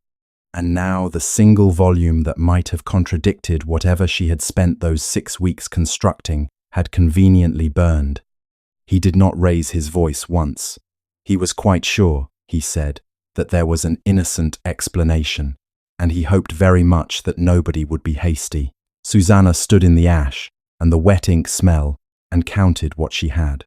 A: And now the single volume that might have contradicted whatever she had spent those 6 weeks constructing had conveniently burned. He did not raise his voice once. He was quite sure, he said, that there was an innocent explanation, and he hoped very much that nobody would be hasty. Susannah stood in the ash and the wet ink smell and counted what she had.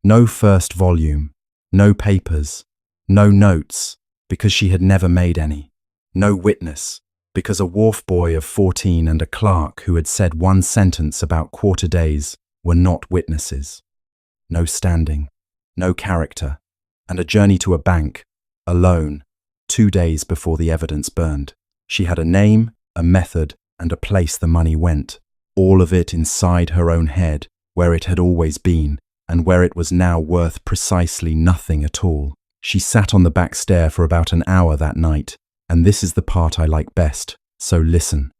A: No first volume, no papers, no notes, because she had never made any. No witness, because a wharf boy of 14 and a clerk who had said one sentence about quarter days were not witnesses. No standing, no character, and a journey to a bank, alone, 2 days before the evidence burned. She had a name, a method, and a place the money went, all of it inside her own head, where it had always been, and where it was now worth precisely nothing at all. She sat on the back stair for about an hour that night, and this is the part I like best, so listen.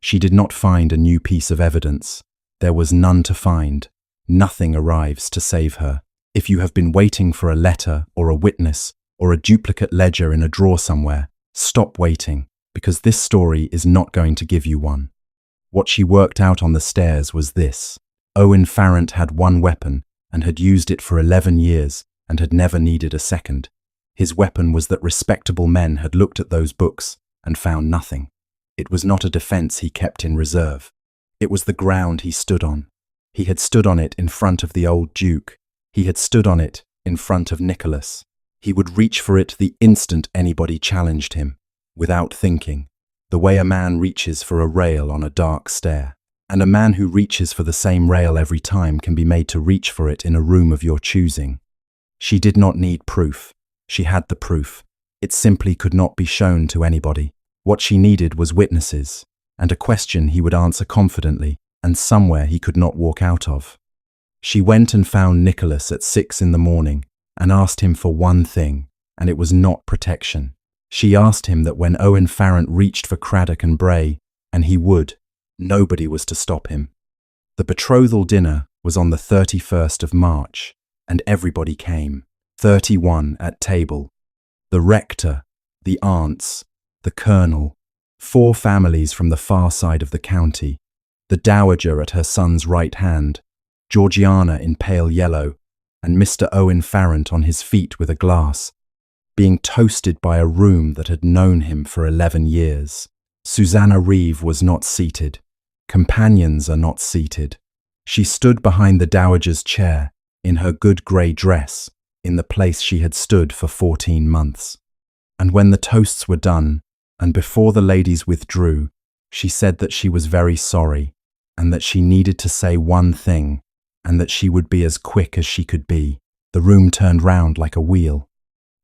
A: She did not find a new piece of evidence. There was none to find. Nothing arrives to save her. If you have been waiting for a letter or a witness or a duplicate ledger in a drawer somewhere, stop waiting, because this story is not going to give you one. What she worked out on the stairs was this. Owen Farrant had one weapon and had used it for 11 years and had never needed a second. His weapon was that respectable men had looked at those books and found nothing. It was not a defense he kept in reserve. It was the ground he stood on. He had stood on it in front of the old Duke. He had stood on it in front of Nicholas. He would reach for it the instant anybody challenged him, without thinking, the way a man reaches for a rail on a dark stair. And a man who reaches for the same rail every time can be made to reach for it in a room of your choosing. She did not need proof. She had the proof. It simply could not be shown to anybody. What she needed was witnesses, and a question he would answer confidently, and somewhere he could not walk out of. She went and found Nicholas at 6 in the morning and asked him for one thing, and it was not protection. She asked him that when Owen Farrant reached for Craddock and Bray, and he would, nobody was to stop him. The betrothal dinner was on the 31st of March, and everybody came, 31 at table. The rector, the aunts, the colonel, 4 families from the far side of the county, the dowager at her son's right hand, Georgiana in pale yellow, and Mr. Owen Farrant on his feet with a glass, being toasted by a room that had known him for 11 years. Susannah Reeve was not seated. Companions are not seated. She stood behind the dowager's chair, in her good grey dress, in the place she had stood for 14 months. And when the toasts were done, and before the ladies withdrew, she said that she was very sorry, and that she needed to say one thing, and that she would be as quick as she could be. The room turned round like a wheel.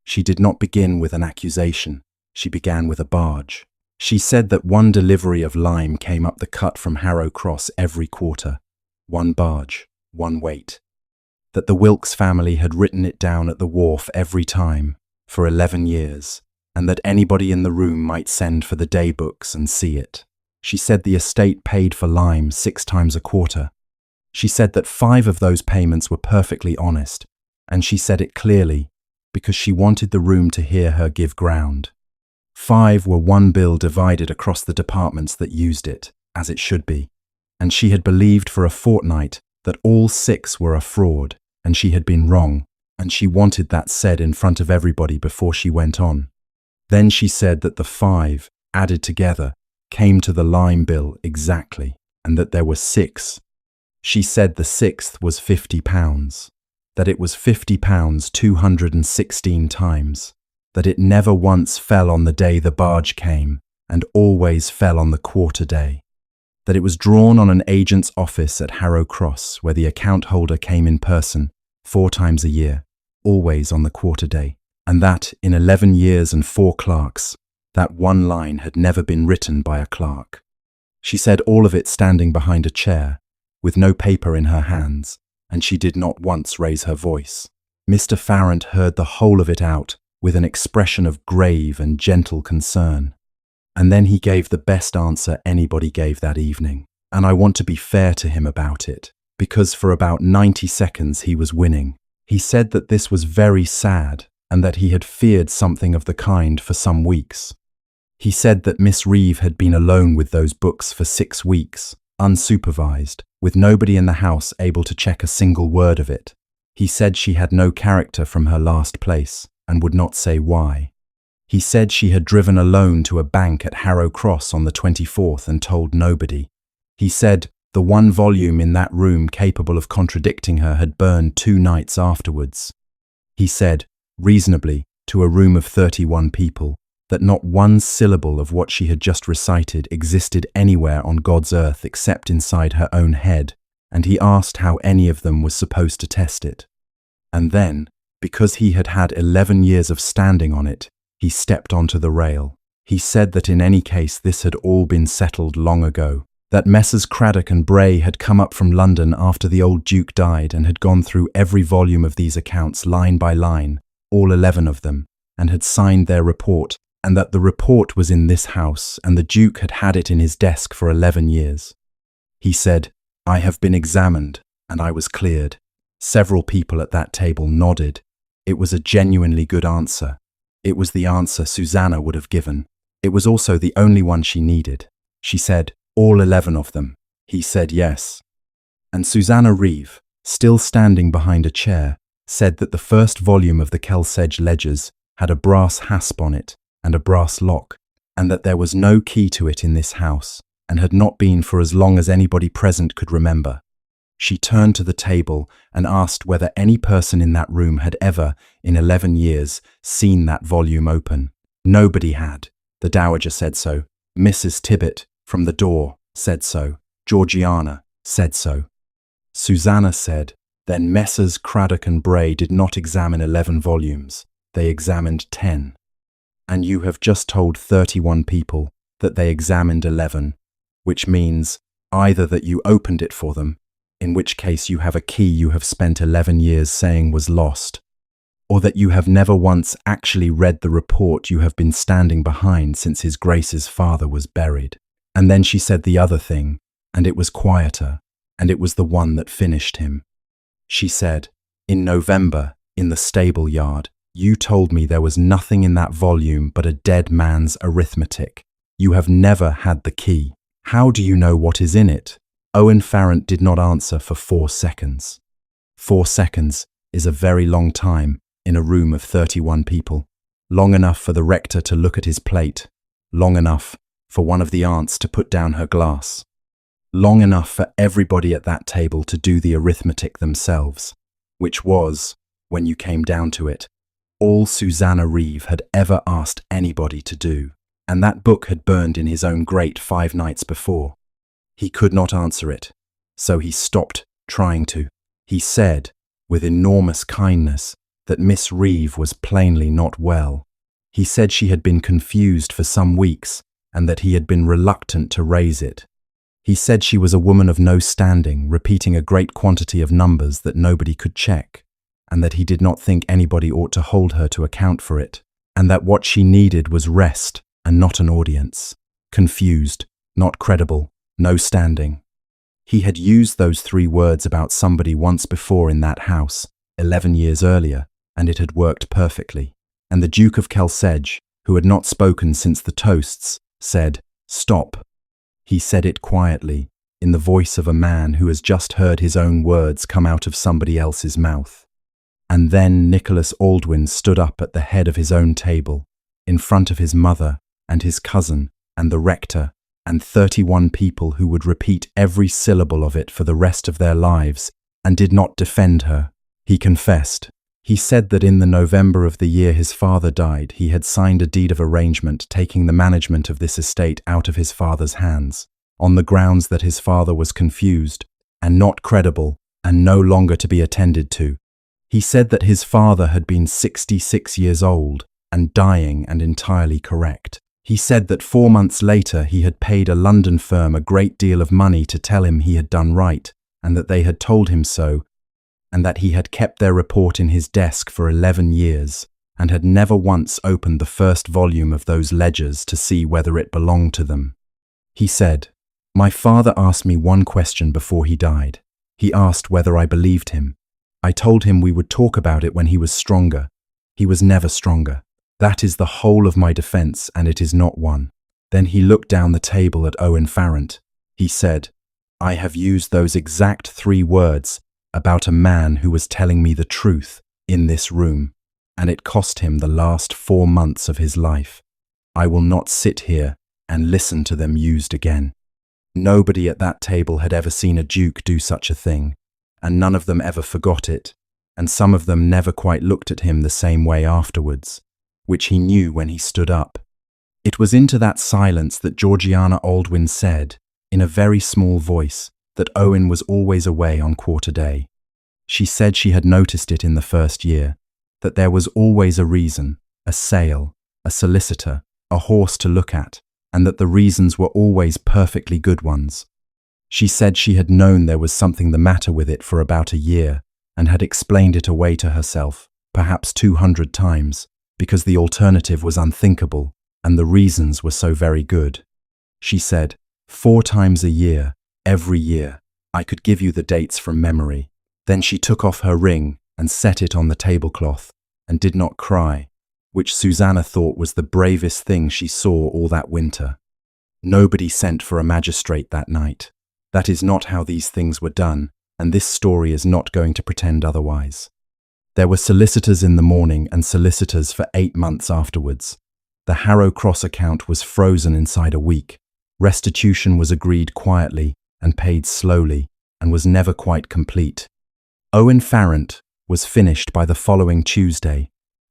A: She did not begin with an accusation. She began with a barge. She said that one delivery of lime came up the cut from Harrow Cross every quarter. One barge, one weight. That the Wilkes family had written it down at the wharf every time, for 11 years, and that anybody in the room might send for the day books and see it. She said the estate paid for lime 6 times a quarter. She said that 5 of those payments were perfectly honest, and she said it clearly, because she wanted the room to hear her give ground. 5 were one bill divided across the departments that used it, as it should be, and she had believed for a fortnight that all 6 were a fraud, and she had been wrong, and she wanted that said in front of everybody before she went on. Then she said that the 5, added together, came to the lime bill exactly, and that there were 6. She said the 6th was £50, that it was £50 216 times, that it never once fell on the day the barge came, and always fell on the quarter day, that it was drawn on an agent's office at Harrow Cross, where the account holder came in person 4 times a year, always on the quarter day, and that in 11 years and 4 clerks, that one line had never been written by a clerk. She said all of it standing behind a chair, with no paper in her hands, and she did not once raise her voice. Mr. Farrant heard the whole of it out with an expression of grave and gentle concern, and then he gave the best answer anybody gave that evening. and I want to be fair to him about it, because for about 90 seconds he was winning. He said that this was very sad and that he had feared something of the kind for some weeks. He said that Miss Reeve had been alone with those books for 6 weeks, unsupervised, with nobody in the house able to check a single word of it. He said she had no character from her last place and would not say why. He said she had driven alone to a bank at Harrow Cross on the 24th and told nobody. He said the one volume in that room capable of contradicting her had burned 2 nights afterwards. He said, reasonably, to a room of 31 people, that not one syllable of what she had just recited existed anywhere on God's earth except inside her own head, and he asked how any of them was supposed to test it. And then, because he had had 11 years of standing on it, he stepped onto the rail. He said that in any case this had all been settled long ago, that Messrs. Craddock and Bray had come up from London after the old Duke died and had gone through every volume of these accounts line by line, all 11 of them, and had signed their report, and that the report was in this house and the Duke had had it in his desk for 11 years. He said, I have been examined, and I was cleared. Several people at that table nodded. It was a genuinely good answer. It was the answer Susannah would have given. It was also the only one she needed. She said, all 11 of them. He said yes. And Susannah Reeve, still standing behind a chair, said that the first volume of the Kelsedge ledgers had a brass hasp on it and a brass lock, and that there was no key to it in this house, and had not been for as long as anybody present could remember. She turned to the table and asked whether any person in that room had ever, in 11 years, seen that volume open. Nobody had. The Dowager said so. Mrs. Tibbet, from the door, said so. Georgiana said so. Susannah said, then Messrs. Craddock and Bray did not examine 11 volumes. They examined 10. And you have just told 31 people that they examined 11, which means either that you opened it for them, in which case you have a key you have spent 11 years saying was lost, or that you have never once actually read the report you have been standing behind since His Grace's father was buried. And then she said the other thing, and it was quieter, and it was the one that finished him. She said, in November, in the stable yard, you told me there was nothing in that volume but a dead man's arithmetic. You have never had the key. How do you know what is in it? Owen Farrant did not answer for 4 seconds. 4 seconds is a very long time in a room of 31 people. Long enough for the rector to look at his plate. Long enough for one of the aunts to put down her glass. Long enough for everybody at that table to do the arithmetic themselves, which was, when you came down to it, all Susannah Reeve had ever asked anybody to do, and that book had burned in his own grate 5 nights before. He could not answer it, so he stopped trying to. He said, with enormous kindness, that Miss Reeve was plainly not well. He said she had been confused for some weeks, and that he had been reluctant to raise it. He said she was a woman of no standing, repeating a great quantity of numbers that nobody could check, and that he did not think anybody ought to hold her to account for it, and that what she needed was rest and not an audience. Confused, not credible, no standing. He had used those 3 words about somebody once before in that house, 11 years earlier, and it had worked perfectly. And the Duke of Kelsedge, who had not spoken since the toasts, said, stop. He said it quietly, in the voice of a man who has just heard his own words come out of somebody else's mouth. And then Nicholas Aldwyn stood up at the head of his own table, in front of his mother and his cousin and the rector and 31 people who would repeat every syllable of it for the rest of their lives, and did not defend her. He confessed. He said that in the November of the year his father died, he had signed a deed of arrangement taking the management of this estate out of his father's hands, on the grounds that his father was confused and not credible and no longer to be attended to. He said that his father had been 66 years old and dying and entirely correct. He said that 4 months later he had paid a London firm a great deal of money to tell him he had done right, and that they had told him so, and that he had kept their report in his desk for 11 years, and had never once opened the first volume of those ledgers to see whether it belonged to them. He said, My father asked me one question before he died. He asked whether I believed him. I told him we would talk about it when he was stronger. He was never stronger. That is the whole of my defense, and it is not one. Then he looked down the table at Owen Farrant. He said, I have used those exact 3 words about a man who was telling me the truth in this room, and it cost him the last 4 months of his life. I will not sit here and listen to them used again. Nobody at that table had ever seen a duke do such a thing, and none of them ever forgot it, and some of them never quite looked at him the same way afterwards, which he knew when he stood up. It was into that silence that Georgiana Aldwin said, in a very small voice, that Owen was always away on quarter day. She said she had noticed it in the first year, that there was always a reason, a sale, a solicitor, a horse to look at, and that the reasons were always perfectly good ones. She said she had known there was something the matter with it for about a year, and had explained it away to herself, perhaps 200 times, because the alternative was unthinkable, and the reasons were so very good. She said, 4 times a year, every year, I could give you the dates from memory. Then she took off her ring and set it on the tablecloth, and did not cry, which Susannah thought was the bravest thing she saw all that winter. Nobody sent for a magistrate that night. That is not how these things were done, and this story is not going to pretend otherwise. There were solicitors in the morning and solicitors for 8 months afterwards. The Harrow Cross account was frozen inside a week. Restitution was agreed quietly and paid slowly, and was never quite complete. Owen Farrant was finished by the following Tuesday,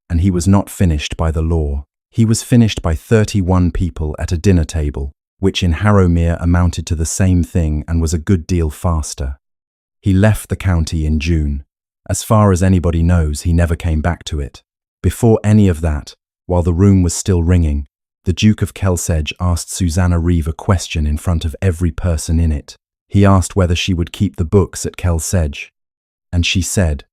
A: and he was not finished by the law. He was finished by 31 people at a dinner table, which in Harrowmere amounted to the same thing and was a good deal faster. He left the county in June. As far as anybody knows, he never came back to it. Before any of that, while the room was still ringing, the Duke of Kelsedge asked Susannah Reeve a question in front of every person in it. He asked whether she would keep the books at Kelsedge, and she said,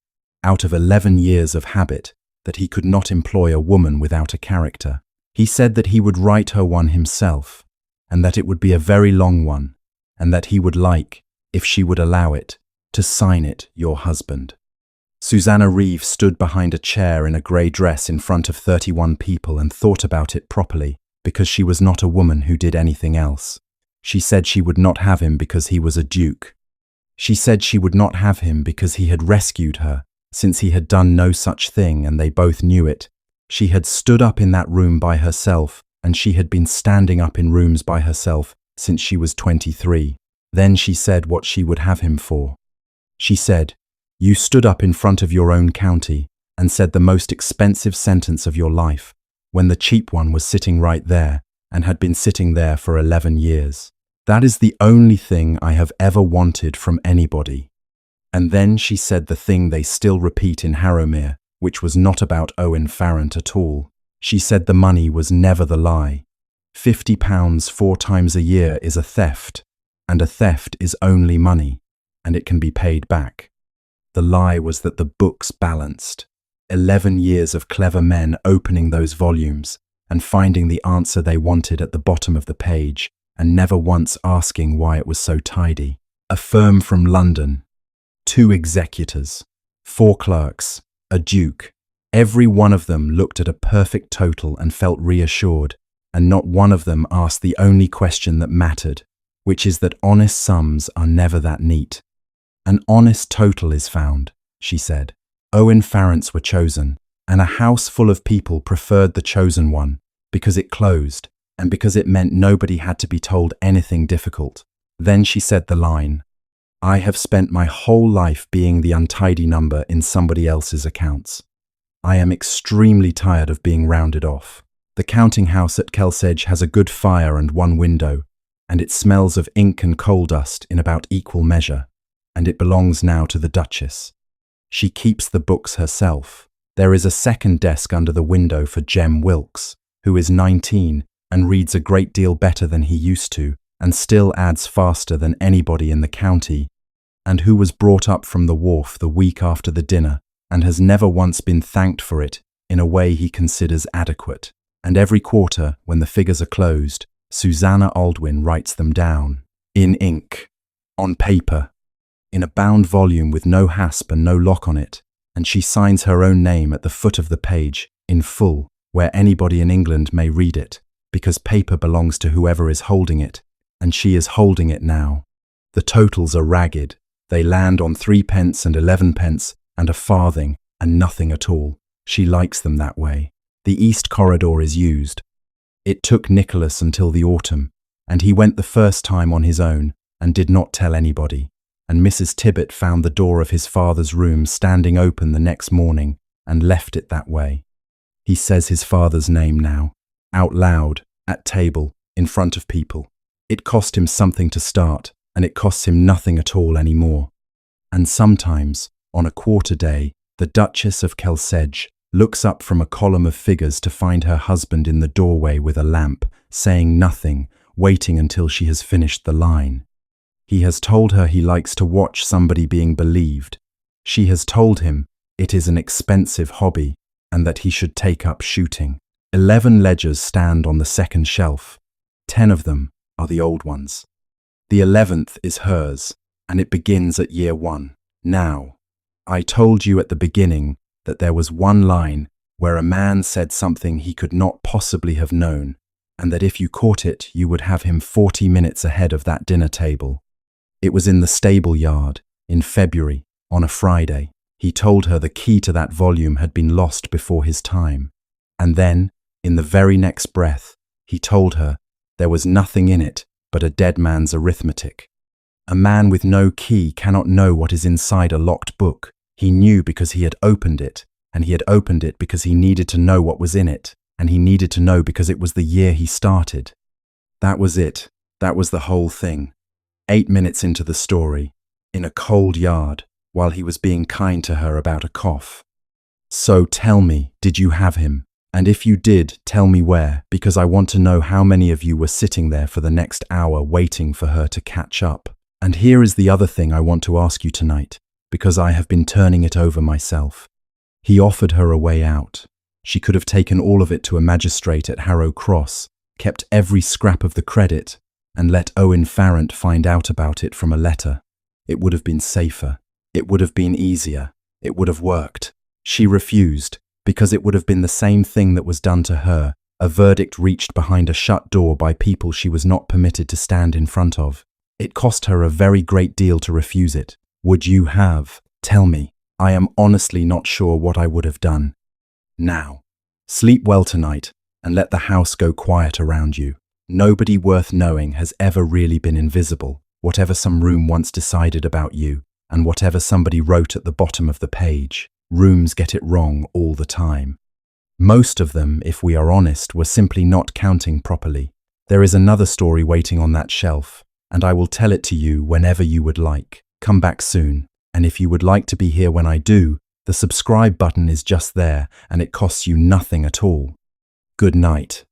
A: out of 11 years of habit, that he could not employ a woman without a character. He said that he would write her one himself, and that it would be a very long one, and that he would like, if she would allow it, to sign it, your husband. Susannah Reeve stood behind a chair in a grey dress in front of 31 people and thought about it properly, because she was not a woman who did anything else. She said she would not have him because he was a duke. She said she would not have him because he had rescued her, since he had done no such thing, and they both knew it. She had stood up in that room by herself, and she had been standing up in rooms by herself since she was 23. Then she said what she would have him for. She said, you stood up in front of your own county and said the most expensive sentence of your life, when the cheap one was sitting right there and had been sitting there for 11 years. That is the only thing I have ever wanted from anybody. And then she said the thing they still repeat in Harrowmere, which was not about Owen Farrant at all. She said the money was never the lie. £50 4 times a year is a theft, and a theft is only money, and it can be paid back. The lie was that the books balanced. 11 years of clever men opening those volumes and finding the answer they wanted at the bottom of the page, and never once asking why it was so tidy. A firm from London, 2 executors, 4 clerks, a duke. Every one of them looked at a perfect total and felt reassured, and not one of them asked the only question that mattered, which is that honest sums are never that neat. An honest total is found, she said. Owen Farrants were chosen, and a house full of people preferred the chosen one, because it closed, and because it meant nobody had to be told anything difficult. Then she said the line, I have spent my whole life being the untidy number in somebody else's accounts. I am extremely tired of being rounded off. The counting house at Kelsedge has a good fire and 1 window, and it smells of ink and coal dust in about equal measure, and it belongs now to the Duchess. She keeps the books herself. There is a second desk under the window for Jem Wilkes, who is 19 and reads a great deal better than he used to, and still adds faster than anybody in the county, and who was brought up from the wharf the week after the dinner, and has never once been thanked for it in a way he considers adequate. And every quarter, when the figures are closed, Susannah Aldwyn writes them down. In ink, on paper, in a bound volume with no hasp and no lock on it, and she signs her own name at the foot of the page, in full, where anybody in England may read it, because paper belongs to whoever is holding it, and she is holding it now. The totals are ragged. They land on 3p and 11p and a farthing and nothing at all. She likes them that way. The east corridor is used. It took Nicholas until the autumn, and he went the first time on his own and did not tell anybody, and Mrs. Tibbet found the door of his father's room standing open the next morning and left it that way. He says his father's name now, out loud, at table, in front of people. It cost him something to start, and it costs him nothing at all anymore. And sometimes, on a quarter day, the Duchess of Kelsedge looks up from a column of figures to find her husband in the doorway with a lamp, saying nothing, waiting until she has finished the line. He has told her he likes to watch somebody being believed. She has told him it is an expensive hobby and that he should take up shooting. 11 ledgers stand on the second shelf. 10 of them are the old ones. The 11th is hers, and it begins at year 1. Now, I told you at the beginning that there was one line where a man said something he could not possibly have known, and that if you caught it, you would have him 40 minutes ahead of that dinner table. It was in the stable yard, in February, on a Friday. He told her the key to that volume had been lost before his time. And then, in the very next breath, he told her there was nothing in it but a dead man's arithmetic. A man with no key cannot know what is inside a locked book. He knew because he had opened it, and he had opened it because he needed to know what was in it, and he needed to know because it was the year he started. That was it. That was the whole thing. 8 minutes into the story, in a cold yard, while he was being kind to her about a cough. So tell me, did you have him? And if you did, tell me where, because I want to know how many of you were sitting there for the next hour waiting for her to catch up. And here is the other thing I want to ask you tonight, because I have been turning it over myself. He offered her a way out. She could have taken all of it to a magistrate at Harrow Cross, kept every scrap of the credit, and let Owen Farrant find out about it from a letter. It would have been safer. It would have been easier. It would have worked. She refused, because it would have been the same thing that was done to her, a verdict reached behind a shut door by people she was not permitted to stand in front of. It cost her a very great deal to refuse it. Would you have? Tell me. I am honestly not sure what I would have done. Now, sleep well tonight, and let the house go quiet around you. Nobody worth knowing has ever really been invisible, whatever some room once decided about you, and whatever somebody wrote at the bottom of the page. Rooms get it wrong all the time. Most of them, if we are honest, were simply not counting properly. There is another story waiting on that shelf, and I will tell it to you whenever you would like. Come back soon, and if you would like to be here when I do, the subscribe button is just there, and it costs you nothing at all. Good night.